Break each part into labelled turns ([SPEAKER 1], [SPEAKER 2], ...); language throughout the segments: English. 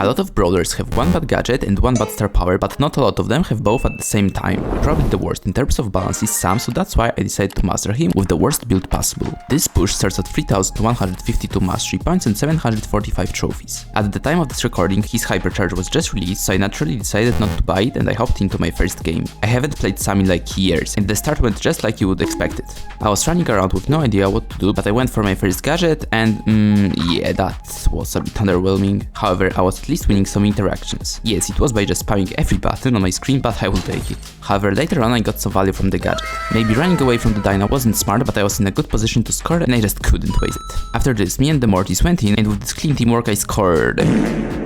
[SPEAKER 1] A lot of brawlers have one bad gadget and one bad star power, but not a lot of them have both at the same time. Probably the worst in terms of balance is Sam, so that's why I decided to master him with the worst build possible. This push starts at 3152 mastery points and 745 trophies. At the time of this recording, his hypercharge was just released, so I naturally decided not to buy it and I hopped into my first game. I haven't played Sam in like years, and the start went just like you would expect it. I was running around with no idea what to do, but I went for my first gadget and yeah, that was a bit underwhelming. However, I was at least winning some interactions. Yes, it was by just spamming every button on my screen, but I will take it. However, later on I got some value from the gadget. Maybe running away from the dino wasn't smart, but I was in a good position to score and I just couldn't waste it. After this, me and the Mortys went in, and with this clean teamwork I scored.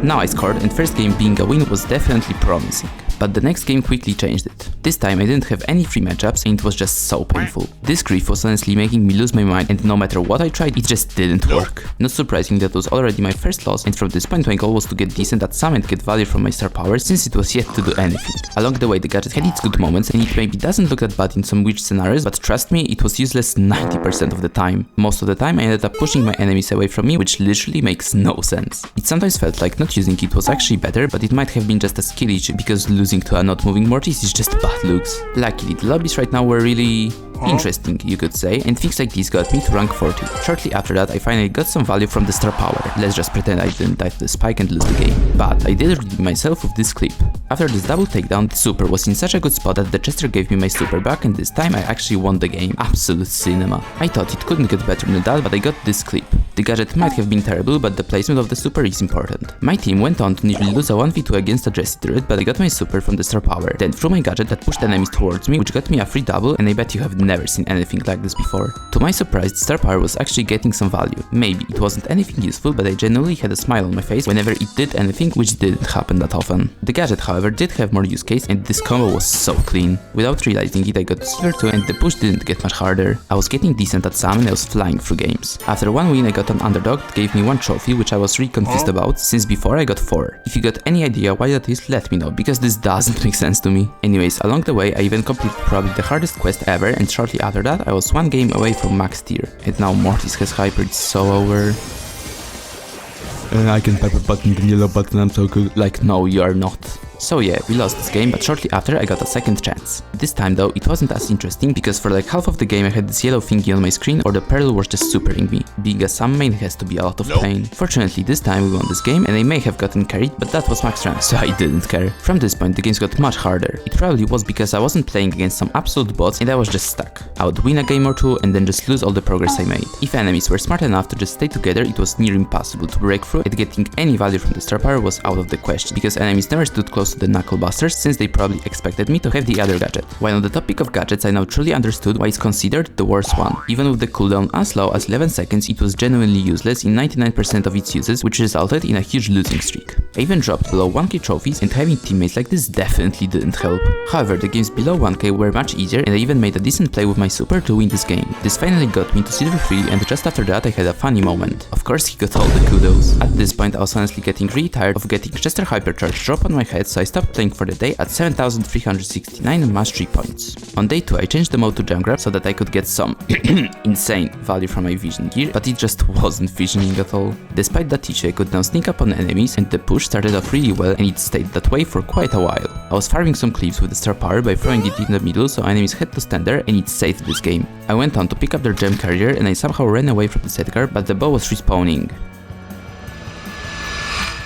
[SPEAKER 1] Now I scored, and first game being a win was definitely promising. But the next game quickly changed it. This time I didn't have any free matchups and it was just so painful. This grief was honestly making me lose my mind, and no matter what I tried, it just didn't work. Not surprising, that was already my first loss, and from this point my goal was to get decent at Sam and get value from my star power, since it was yet to do anything. Along the way the gadget had its good moments, and it maybe doesn't look that bad in some weird scenarios, but trust me, it was useless 90% of the time. Most of the time I ended up pushing my enemies away from me, which literally makes no sense. It sometimes felt like not using it was actually better, but it might have been just a skill issue, because losing to a not moving Mortys is just bad looks. Luckily, the lobbies right now were really interesting, you could say, and things like this got me to rank 40. Shortly after that, I finally got some value from the star power. Let's just pretend I didn't die to the spike and lose the game. But I did redeem myself with this clip. After this double takedown, the super was in such a good spot that the Chester gave me my super back, and this time I actually won the game. Absolute cinema. I thought it couldn't get better than that, but I got this clip. The gadget might have been terrible, but the placement of the super is important. My team went on to nearly lose a 1v2 against a Jessie turret, but I got my super from the star power. Then threw my gadget that pushed enemies towards me, which got me a free double, and I bet you have never seen anything like this before. To my surprise, the star power was actually getting some value. Maybe it wasn't anything useful, but I genuinely had a smile on my face whenever it did anything, which didn't happen that often. The gadget, however, did have more use case, and this combo was so clean. Without realizing it, I got silver 2, and the push didn't get much harder. I was getting decent at Sam and I was flying through games. After one win, I got an underdog that gave me one trophy, which I was really confused about, since before I got 4. If you got any idea why that is, let me know, because this doesn't make sense to me. Anyways, along the way I even completed probably the hardest quest ever, and shortly after that I was one game away from max tier. And now Mortys has hyper, it's so over. I can pepper button the yellow button, I'm so good. Like, no, you are not. So yeah, we lost this game, but shortly after I got a second chance. This time though, it wasn't as interesting, because for like half of the game I had this yellow thingy on my screen, or the Pearl was just supering me. Being a Sam main has to be a lot of pain. Fortunately, this time we won this game, and I may have gotten carried, but that was max rank, so I didn't care. From this point, the games got much harder. It probably was because I wasn't playing against some absolute bots, and I was just stuck. I would win a game or two, and then just lose all the progress I made. If enemies were smart enough to just stay together, it was near impossible to break through, and getting any value from the star power was out of the question, because enemies never stood close to the knuckle busters, since they probably expected me to have the other gadget. While on the topic of gadgets, I now truly understood why it's considered the worst one. Even with the cooldown as low as 11 seconds, it was genuinely useless in 99% of its uses, which resulted in a huge losing streak. I even dropped below 1k trophies, and having teammates like this definitely didn't help. However, the games below 1k were much easier, and I even made a decent play with my super to win this game. This finally got me to silver 3, and just after that I had a funny moment. Of course he got all the kudos. At this point I was honestly getting really tired of getting Chester hypercharge drop on my head, so I stopped playing for the day at 7,369 mastery points. On day 2 I changed the mode to jump grab so that I could get some insane value from my vision gear, but it just wasn't visioning at all. Despite that issue, I could now sneak up on enemies, and the push started off really well, and it stayed that way for quite a while. I was farming some clips with the star power by throwing it in the middle, so enemies had to stand there, and it saved this game. I went on to pick up their gem carrier, and I somehow ran away from the sidecar, but the bow was respawning.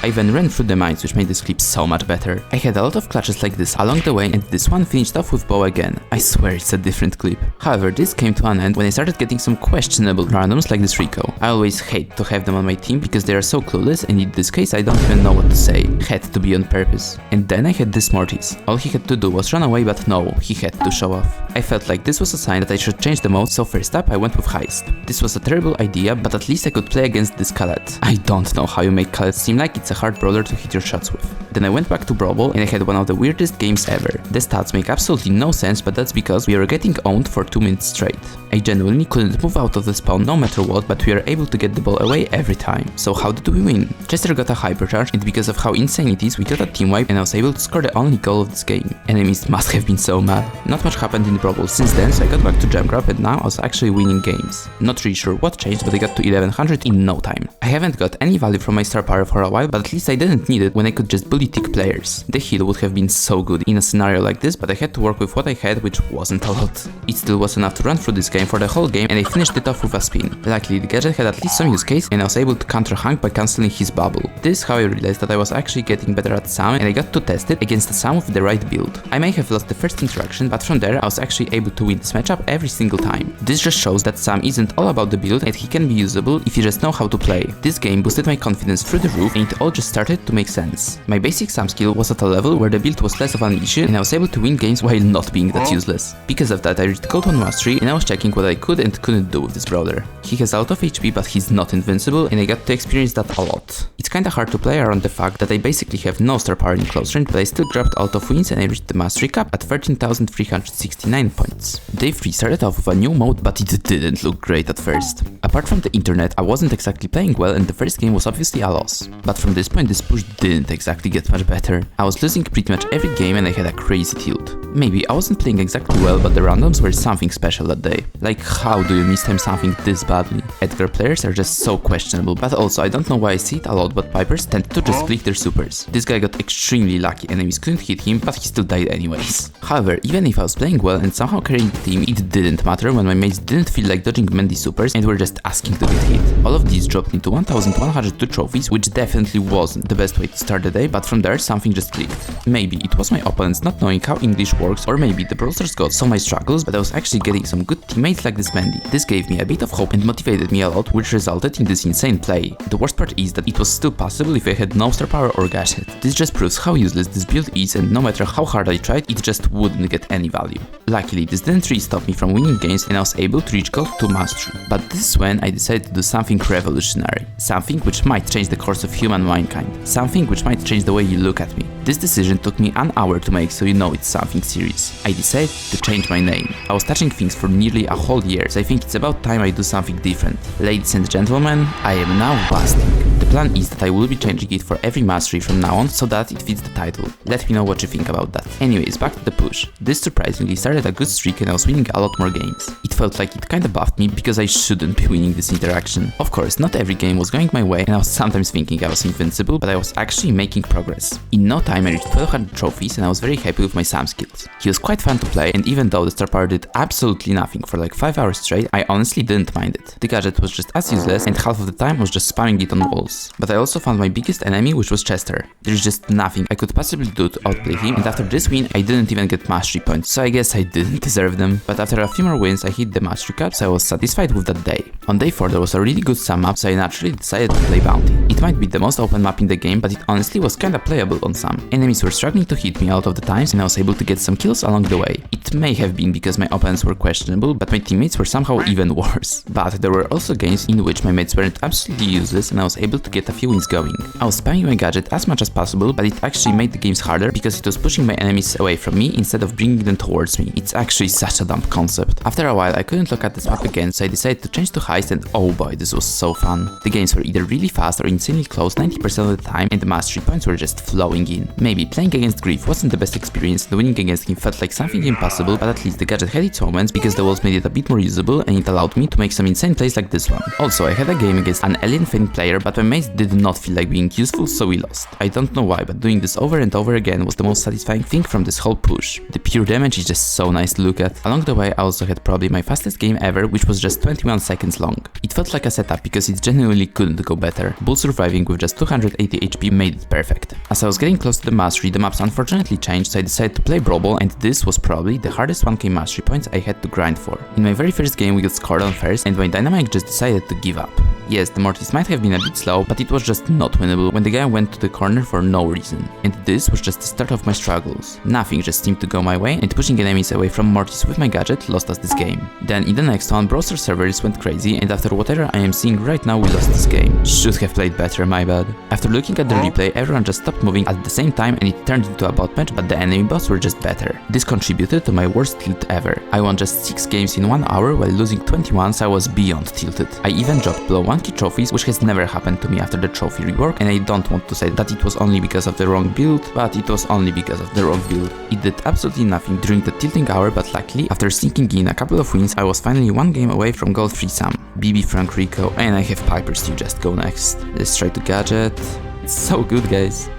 [SPEAKER 1] I then ran through the mines, which made this clip so much better. I had a lot of clutches like this along the way, and this one finished off with bow again. I swear it's a different clip. However, this came to an end when I started getting some questionable randoms like this Rico. I always hate to have them on my team because they are so clueless, and in this case I don't even know what to say. Had to be on purpose. And then I had this Mortys. All he had to do was run away, but no, he had to show off. I felt like this was a sign that I should change the mode, so first up I went with heist. This was a terrible idea, but at least I could play against this Cadet. I don't know how you make Cadet seem like it's a hard brawler to hit your shots with. Then I went back to Brawler, and I had one of the weirdest games ever. The stats make absolutely no sense, but that's because we were getting owned for 2 minutes straight. I genuinely couldn't move out of the spawn no matter what, but we were able to get the ball away every time. So how did we win? Chester got a hypercharge, and because of how insane it is, we got a team wipe, and I was able to score the only goal of this game. Enemies must have been so mad. Not much happened in Brawler since then, so I got back to jump grab, and now I was actually winning games. Not really sure what changed, but I got to 1100 in no time. I haven't got any value from my star power for a while, but at least I didn't need it when I could just bully tick players. The heal would have been so good in a scenario like this, but I had to work with what I had, which wasn't a lot. It still was enough to run through this game for the whole game, and I finished it off with a spin. Luckily, the gadget had at least some use case, and I was able to counter Hank by cancelling his bubble. This is how I realized that I was actually getting better at Sam, and I got to test it against Sam with the right build. I may have lost the first interaction, but from there I was actually able to win this matchup every single time. This just shows that Sam isn't all about the build, and he can be usable if you just know how to play. This game boosted my confidence through the roof, and it all just started to make sense. My basic Sam skill was at a level where the build was less of an issue, and I was able to win games while not being that useless. Because of that, I reached Gold 1 Mastery, and I was checking what I could and couldn't do with this Brawler. He has a lot of HP, but he's not invincible, and I got to experience that a lot. It's kinda hard to play around the fact that I basically have no star power in close range, but I still grabbed a lot of wins, and I reached the Mastery Cap at 13,369 points. Day 3 started off with a new mode, but it didn't look great at first. Apart from the internet, I wasn't exactly playing well, and the first game was obviously a loss. But from this point, this push didn't exactly get much better. I was losing pretty much every game, and I had a crazy tilt. Maybe I wasn't playing exactly well, but the randoms were something special that day. Like, how do you mistime something this badly? Edgar players are just so questionable, but also I don't know why I see it a lot, but Pipers tend to just flick their supers. This guy got extremely lucky, enemies couldn't hit him, but he still died anyways. However, even if I was playing well and somehow carrying the team, it didn't matter when my mates didn't feel like dodging Mandy supers and were just asking to get hit. All of these dropped me to 1102 trophies, which definitely wasn't the best way to start the day, but from there something just clicked. Maybe it was my opponents not knowing how English works, or maybe the Brawlers god saw my struggles, but I was actually getting some good teammates like this Mandy. This gave me a bit of hope and motivated me a lot, which resulted in this insane play. The worst part is that it was still possible if I had no star power or gadget. This just proves how useless this build is, and no matter how hard I tried, it just wouldn't get any value. Luckily, this didn't really stop me from winning games, and I was able to reach Gold 2 Mastery. But this is when I decided to do something revolutionary. Something which might change the course of human mankind. Something which might change the way you look at me. This decision took me an hour to make, so you know it's something serious. I decided to change my name. I was touching things for nearly a whole year, so I think it's about time I do something different. Ladies and gentlemen, I am now busting. The plan is that I will be changing it for every mastery from now on, so that it fits the title. Let me know what you think about that. Anyways, back to the push. This surprisingly started a good streak, and I was winning a lot more games. It felt like it kinda buffed me because I shouldn't be winning this interaction. Of course, not every game was going my way, and I was sometimes thinking I was invincible, but I was actually making progress. In no time I reached 1200 trophies, and I was very happy with my Sam skills. He was quite fun to play, and even though the star power did absolutely nothing for like 5 hours straight, I honestly didn't mind it. The gadget was just as useless, and half of the time I was just spamming it on walls. But I also found my biggest enemy, which was Chester. There's just nothing I could possibly do to outplay him, and after this win I didn't even get mastery points, so I guess I didn't deserve them. But after a few more wins I hit the mastery cap, so I was satisfied with that day. On day 4 there was a really good Sam map, so I naturally decided to play Bounty. It might be the most open map in the game, but it honestly was kinda playable on Sam. Enemies were struggling to hit me a lot of the times, and I was able to get some kills along the way. It may have been because my opponents were questionable, but my teammates were somehow even worse. But there were also games in which my mates weren't absolutely useless, and I was able to get a few wins going. I was spamming my gadget as much as possible, but it actually made the games harder because it was pushing my enemies away from me instead of bringing them towards me. It's actually such a dumb concept. After a while I couldn't look at this map again, so I decided to change to heist, and oh boy, this was so fun. The games were either really fast or insanely close 90% of the time, and the mastery points were just flowing in. Maybe playing against Grief wasn't the best experience, and winning against him felt like something impossible, but at least the gadget had its moments because the walls made it a bit more usable, and it allowed me to make some insane plays like this one. Also, I had a game against an alien faint player, but my mates did not feel like being useful, so we lost. I don't know why, but doing this over and over again was the most satisfying thing from this whole push. The pure damage is just so nice to look at. Along the way I also had probably my fastest game ever, which was just 21 seconds long. It felt like a setup because it genuinely couldn't go better. Bull surviving with just 280 HP made it perfect. As I was getting close to the mastery, the maps unfortunately changed, so I decided to play Brawler, and this was probably the hardest 1k mastery points I had to grind for. In my very first game we got scored on first, and my dynamic just decided to give up. Yes, the mortis might have been a bit slow, but it was just not winnable when the guy went to the corner for no reason. And this was just the start of my struggles. Nothing just seemed to go my way, and pushing enemies away from mortis with my gadget lost us this game. Then in the next one, Brawler servers went crazy, and after whatever I am seeing right now, we lost this game. Should have played better, my bad. After looking at the replay, everyone just stopped moving at the same time, and it turned into a bot match, but the enemy bots were just better. This contributed to my worst tilt ever. I won just 6 games in 1 hour while losing 21, so I was beyond tilted. I even dropped below 1k trophies, which has never happened to me after the trophy rework, and I don't want to say that it was only because of the wrong build, but it was only because of the wrong build. It did absolutely nothing during the tilting hour, but luckily, after sinking in a couple of wins, I was finally 1 game away from Gold 3 Sam. BB Frank Rico, and I have Pipers to just go next. Let's try to gadget, It's so good, guys.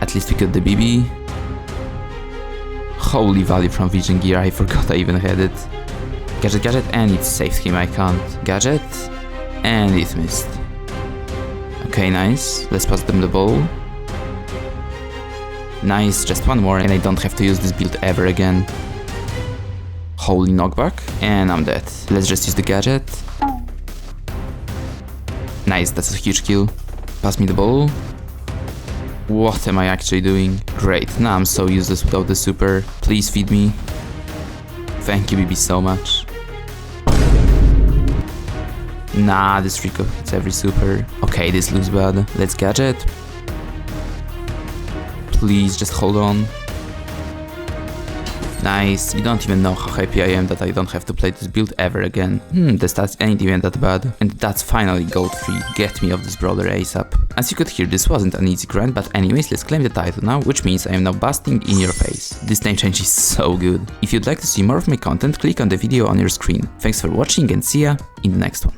[SPEAKER 1] At least we got the BB. Holy value from Vision Gear, I forgot I even had it. Gadget, Gadget, and it saved him, I can't. Gadget, and it missed. Okay, nice. Let's pass them the ball. Nice, just one more and I don't have to use this build ever again. Holy knockback, and I'm dead. Let's just use the Gadget. Nice, that's a huge kill. Pass me the ball. What am I actually doing? Great, now I'm so useless without the super. Please feed me. Thank you, BB, so much. Nah, this Rico hits every super. Okay, this looks bad. Let's Gadget. Please, just hold on. Nice, you don't even know how happy I am that I don't have to play this build ever again. The stats ain't even that bad. And that's finally gold 3. Get me off this brawler ASAP. As you could hear, this wasn't an easy grind, but anyways, let's claim the title now, which means I am now busting in your face. This name change is so good. If you'd like to see more of my content, click on the video on your screen. Thanks for watching and see ya in the next one.